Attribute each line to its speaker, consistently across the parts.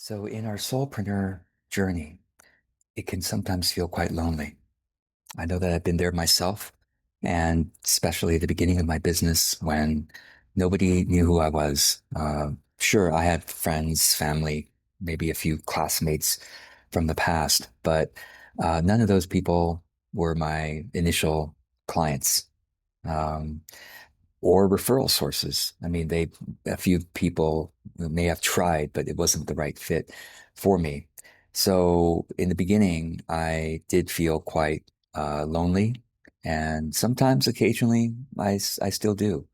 Speaker 1: So, in our soulpreneur journey, it can sometimes feel quite lonely. I know that I've been there myself, and especially at the beginning of my business when nobody knew who I was. Sure, I had friends, family, maybe a few classmates from the past, but none of those people were my initial clients. Um, or referral sources. I mean, a few people may have tried, but it wasn't the right fit for me. So in the beginning, I did feel quite lonely, and sometimes, occasionally, I still do,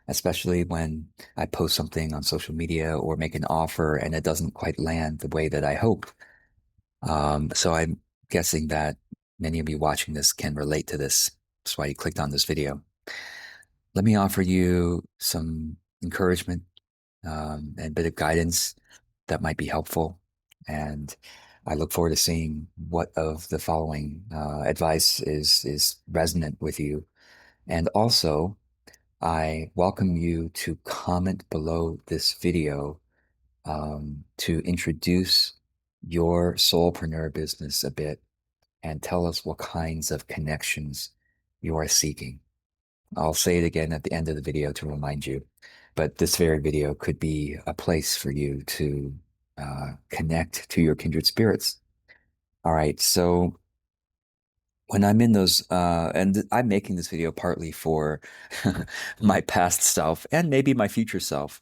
Speaker 1: especially when I post something on social media or make an offer and it doesn't quite land the way that I hoped. So I'm guessing that many of you watching this can relate to this. That's why you clicked on this video. Let me offer you some encouragement and a bit of guidance that might be helpful. And I look forward to seeing what of the following advice is resonant with you. And also, I welcome you to comment below this video to introduce your soulpreneur business a bit and tell us what kinds of connections you are seeking. I'll say it again at the end of the video to remind you, but this very video could be a place for you to connect to your kindred spirits. All right, so when I'm in those, I'm making this video partly for my past self and maybe my future self,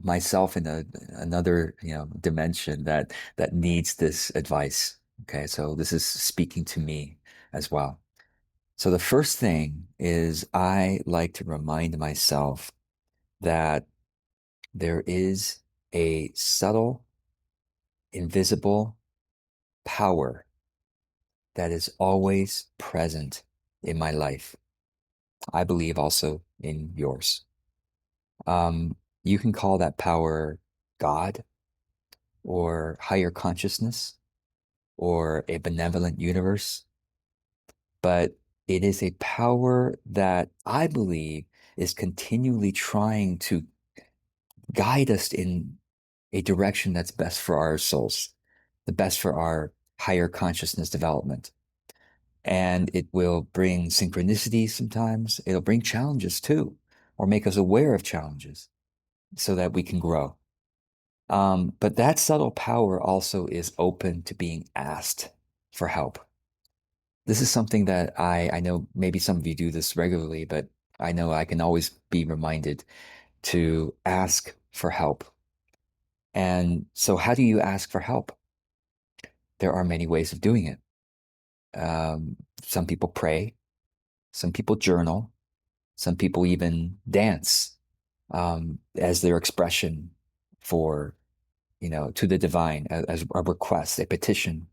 Speaker 1: myself in another dimension that needs this advice. Okay, so this is speaking to me as well. So the first thing is I like to remind myself that there is a subtle, invisible power that is always present in my life. I believe also in yours. You can call that power God or higher consciousness or a benevolent universe, but it is a power that I believe is continually trying to guide us in a direction that's best for our souls, the best for our higher consciousness development. And it will bring synchronicity sometimes. It'll bring challenges too, or make us aware of challenges so that we can grow. But that subtle power also is open to being asked for help. This is something that I know maybe some of you do this regularly, but I know I can always be reminded to ask for help. And so, how do you ask for help? There are many ways of doing it. Some people pray, some people journal, some people even dance as their expression for, to the divine as a request, a petition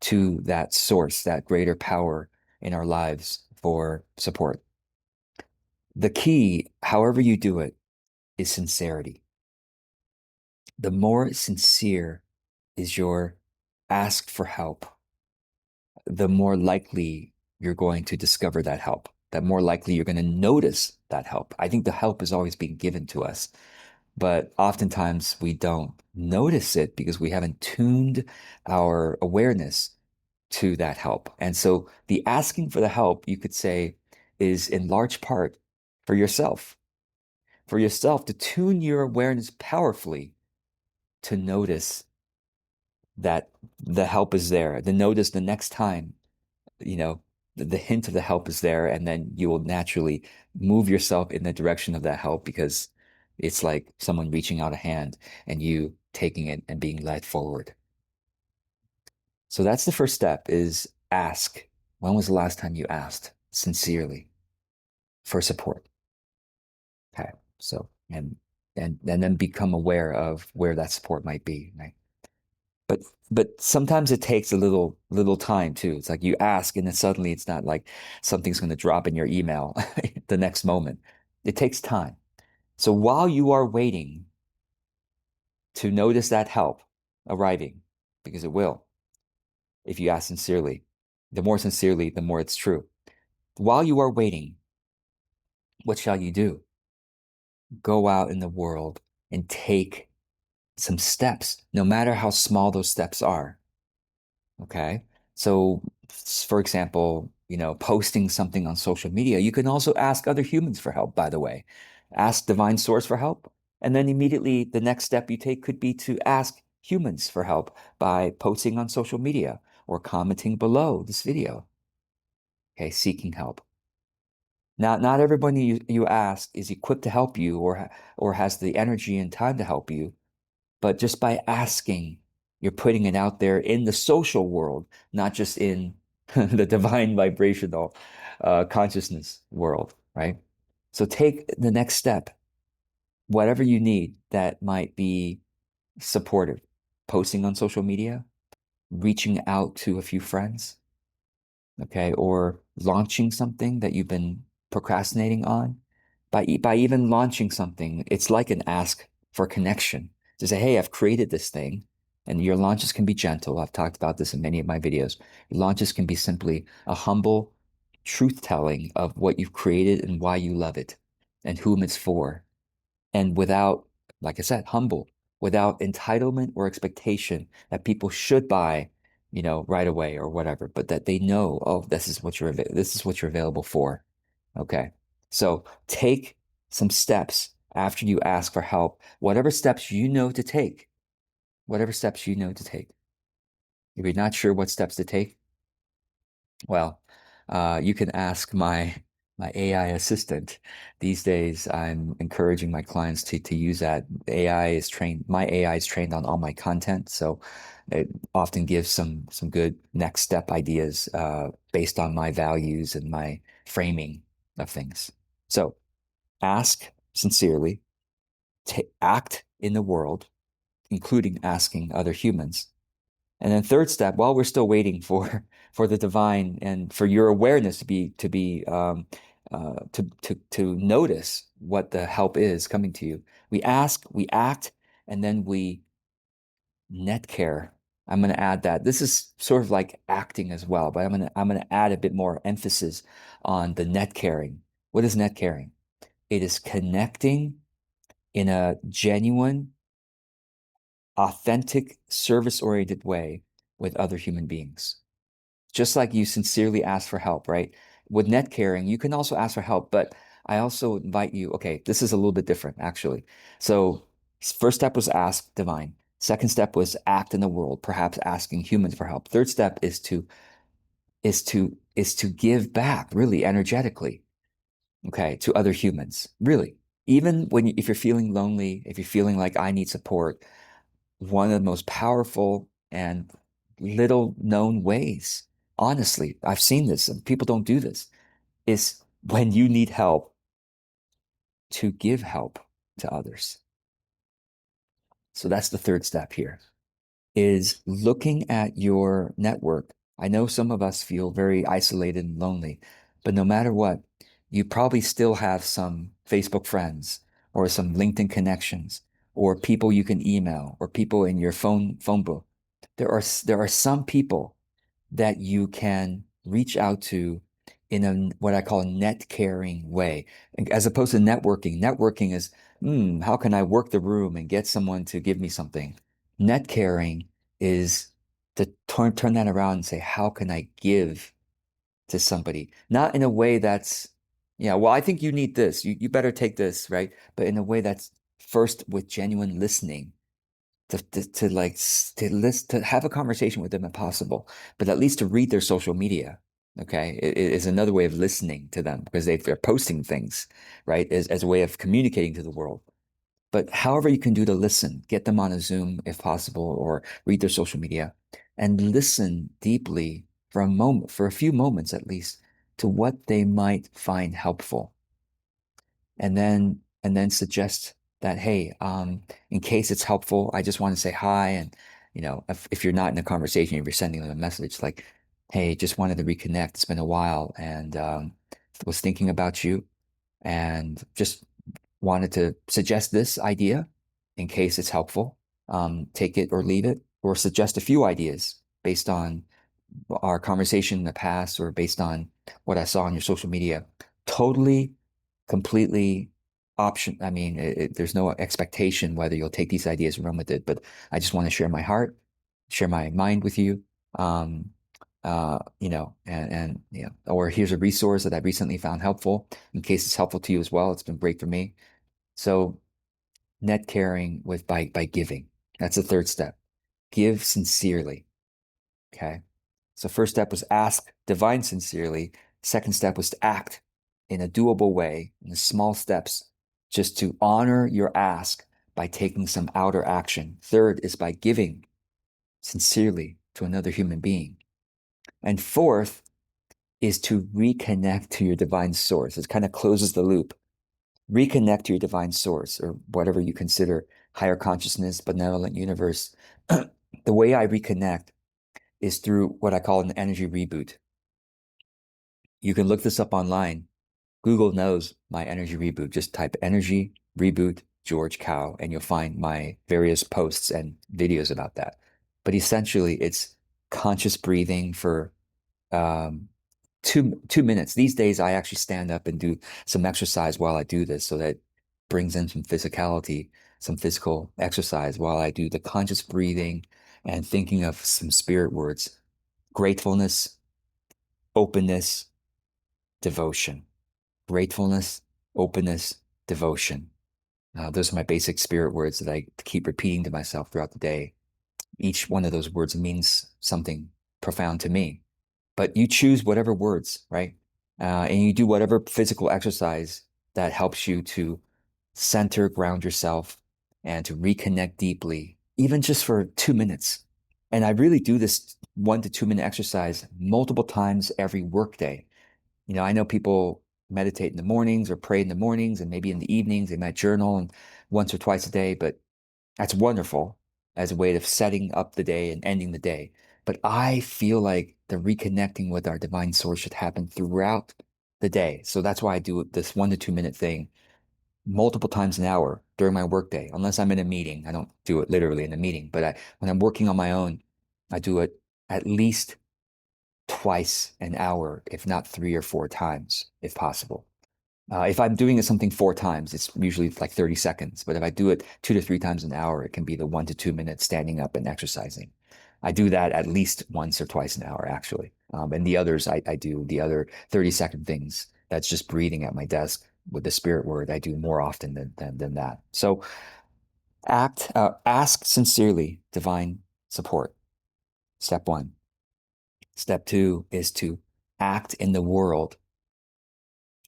Speaker 1: to that source, that greater power in our lives for support. The key, however you do it, is sincerity. The more sincere is your ask for help, the more likely you're going to discover that help, that more likely you're going to notice that help. I think the help is always being given to us, but oftentimes we don't notice it because we haven't tuned our awareness to that help. And so the asking for the help, you could say, is in large part for yourself to tune your awareness powerfully to notice that the help is there, to notice the next time you know, the hint of the help is there, and then you will naturally move yourself in the direction of that help because it's like someone reaching out a hand and you taking it and being led forward. So that's the first step is ask. When was the last time you asked sincerely for support? Okay. So and then become aware of where that support might be, right? But but sometimes it takes a little time too. It's like you ask and then suddenly it's not like something's going to drop in your email the next moment. It takes time. So while you are waiting to notice that help arriving, because it will, if you ask sincerely, the more sincerely, the more it's true. While you are waiting, what shall you do? Go out in the world and take some steps, no matter how small those steps are. Okay. So, for example, posting something on social media, you can also ask other humans for help, by the way. Ask Divine Source for help. And then immediately the next step you take could be to ask humans for help by posting on social media or commenting below this video. Okay. Seeking help. Now, not everybody you ask is equipped to help you or has the energy and time to help you. But just by asking, you're putting it out there in the social world, not just in the divine vibrational consciousness world, right? So take the next step, whatever you need that might be supportive, posting on social media, reaching out to a few friends, okay, or launching something that you've been procrastinating on. By even launching something, it's like an ask for connection to say, hey, I've created this thing. And your launches can be gentle. I've talked about this in many of my videos. Your launches can be simply a humble truth telling of what you've created and why you love it and whom it's for. And without, like I said, humble, without entitlement or expectation that people should buy, right away or whatever, but that they know, oh, this is what you're available for. Okay. So take some steps after you ask for help, whatever steps you know to take, whatever steps you know to take. If you're not sure what steps to take, well, you can ask my AI assistant. These days, I'm encouraging my clients to use that. My AI is trained on all my content, so it often gives some good next step ideas based on my values and my framing of things. So ask sincerely, act in the world, including asking other humans. And then third step, while we're still waiting for for the divine and for your awareness to notice what the help is coming to you, we ask, we act, and then we net care. I'm going to add that. This is sort of like acting as well, but I'm going to add a bit more emphasis on the net caring. What is net caring? It is connecting in a genuine, authentic, service-oriented way with other human beings. Just like you sincerely ask for help, right? With net caring, you can also ask for help, but I also invite you, okay, this is a little bit different actually. So first step was ask divine. Second step was act in the world, perhaps asking humans for help. Third step is to give back really energetically, okay, to other humans. Really. Even if you're feeling lonely, if you're feeling like I need support, one of the most powerful and little known ways, honestly, I've seen this and people don't do this, is when you need help to give help to others. So that's the third step here, is looking at your network. I know some of us feel very isolated and lonely, but no matter what, you probably still have some Facebook friends or some LinkedIn connections or people you can email or people in your phone book. There are some people that you can reach out to in a what I call a net caring way, as opposed to networking. Networking is, how can I work the room and get someone to give me something? Net caring is to turn that around and say, how can I give to somebody? Not in a way that's, yeah, well, I think you need this. You better take this, right? But in a way that's first with genuine listening to like to have a conversation with them if possible, but at least to read their social media. Okay, it is another way of listening to them because they're posting things, right, as a way of communicating to the world. But however you can do to listen, get them on a Zoom if possible, or read their social media and listen deeply for a moment, for a few moments at least, to what they might find helpful. And then suggest that, hey, in case it's helpful, I just want to say hi. And, if you're not in a conversation, if you're sending them a message like, hey, just wanted to reconnect. It's been a while and was thinking about you and just wanted to suggest this idea in case it's helpful. Take it or leave it, or suggest a few ideas based on our conversation in the past or based on what I saw on your social media. Totally, completely option. I mean, there's no expectation whether you'll take these ideas and run with it, but I just want to share my heart, share my mind with you. Um, or here's a resource that I recently found helpful in case it's helpful to you as well. It's been great for me. So net caring with by giving. That's the third step. Give sincerely. Okay. So first step was ask divine sincerely. Second step was to act in a doable way, in the small steps, just to honor your ask by taking some outer action. Third is by giving sincerely to another human being. And fourth is to reconnect to your divine source. It kind of closes the loop. Reconnect to your divine source or whatever you consider higher consciousness, benevolent universe. The way I reconnect is through what I call an energy reboot. You can look this up online. Google knows my energy reboot. Just type energy reboot George Cow, and you'll find my various posts and videos about that. But essentially, it's conscious breathing for um, 2 minutes. These days, I actually stand up and do some exercise while I do this, so that brings in some physicality, some physical exercise while I do the conscious breathing and thinking of some spirit words: gratefulness, openness, devotion. Gratefulness, openness, devotion. Those are my basic spirit words that I keep repeating to myself throughout the day. Each one of those words means something profound to me. But you choose whatever words, right? And you do whatever physical exercise that helps you to center, ground yourself, and to reconnect deeply, even just for 2 minutes. And I really do this 1 to 2 minute exercise multiple times every workday. I know people meditate in the mornings or pray in the mornings, and maybe in the evenings they might journal and once or twice a day, but that's wonderful as a way of setting up the day and ending the day. But I feel like the reconnecting with our divine source should happen throughout the day. So that's why I do this 1 to 2 minute thing multiple times an hour during my workday, unless I'm in a meeting. I don't do it literally in a meeting, but when I'm working on my own, I do it at least twice an hour, if not 3 or 4 times, if possible. If I'm doing something 4 times, it's usually like 30 seconds. But if I do it 2 to 3 times an hour, it can be the 1 to 2 minutes standing up and exercising. I do that at least once or twice an hour, actually. And the others, I do the other 30-second things. That's just breathing at my desk with the spirit word. I do more often than that. So ask sincerely divine support. Step one. Step two is to act in the world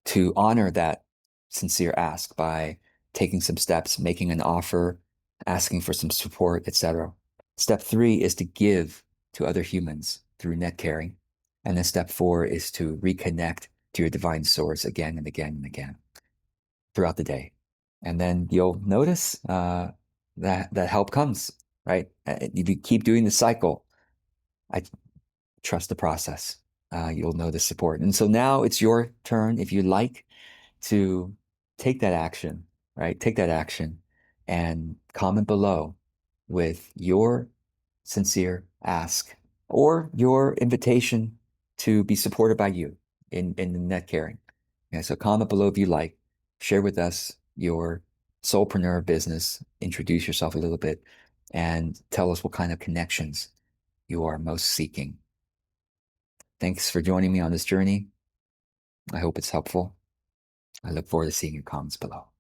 Speaker 1: to honor that sincere ask by taking some steps, making an offer, asking for some support, etc. Step three is to give to other humans through net caring. And then step four is to reconnect to your divine source again and again and again throughout the day. And then you'll notice that help comes, right? If you keep doing the cycle, I trust the process. You'll know the support. And so now it's your turn, if you like, to take that action, right? Take that action and comment below with your sincere ask or your invitation to be supported by you in the net caring. Yeah, so comment below if you like. Share with us your soulpreneur business. Introduce yourself a little bit and tell us what kind of connections you are most seeking. Thanks for joining me on this journey. I hope it's helpful. I look forward to seeing your comments below.